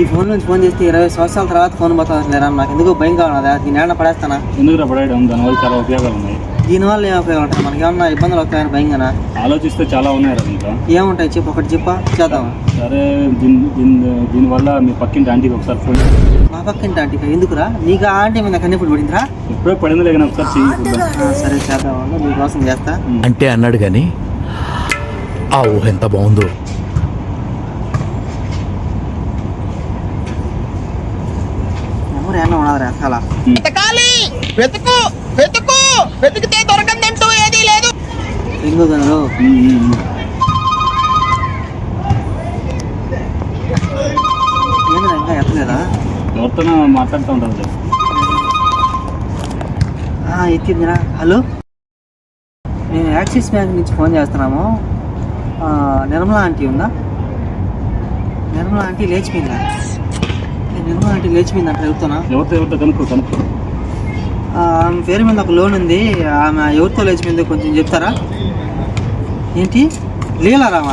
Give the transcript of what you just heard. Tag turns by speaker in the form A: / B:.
A: ఈ ఫోన్ నుంచి ఫోన్ చేస్తే 20 సంవత్సరాల తర్వాత ఫోన్ పోతుంది లేరా, నాకు ఎందుకు భయం కావాలి, దీని ఏమన్నా పడేస్తానా?
B: ఎందుకు పడేయడం, దానివల్ల చాలా ఉపయోగాలు ఉన్నాయి.
A: దీనివల్ల ఏం ఉపయోగం ఉంటాయి, మనకి ఏమన్నా ఇబ్బందులు వస్తాయని భయంగానా?
B: ఆలోచిస్తే చాలా ఉన్నాయి రా ఇంకా.
A: ఏముంటాయి చెప్పు, ఒకటి చెప్పా చేద్దాం.
B: సరే దీనివల్ల మీ పక్కింటి ఆంటీకి ఒకసారి ఫోన్.
A: మా పక్కింటి ఆంటీకి ఎందుకురా? నీకు ఆ ఆంటీ మీద కన్నెప్పుడు పడిందిరా?
B: ఎప్పుడో పడింది లేక ఒకసారి చెయ్యి.
A: సరే చేద్దాం, నీకోసం చేస్తా
C: అంటే అన్నాడు కానీ ఆ ఊహ ఎంత బాగుందో.
A: ఎవరు ఏమన్నా ఉన్నదిరా చాలా
D: వెతికితే దొరకందంటూ ఏదీ లేదు.
A: రింగు గనులు ఏంద్రా ఇంకా ఎత్తలేదా?
B: ఎవరితోనో మాట్లాడుతూ ఉంటుంది.
A: ఎత్తిందిరా. హలో, మేము యాక్సిస్ బ్యాంక్ నుంచి ఫోన్ చేస్తున్నాము. నిర్మలా ఆంటీ ఉందా? నిర్మలా ఆంటీ లేచిపోయిందా? నిర్మలా ఆంటీ లేచిపోయిందంట. చెబుతున్నా
B: ఎవరితో కనుక్కో.
A: ఆమె పేరు మీద ఒక లోన్ ఉంది, ఆమె ఎవరితో లేచిపోయిందో కొంచెం చెప్తారా? ఏంటి లీలారామా?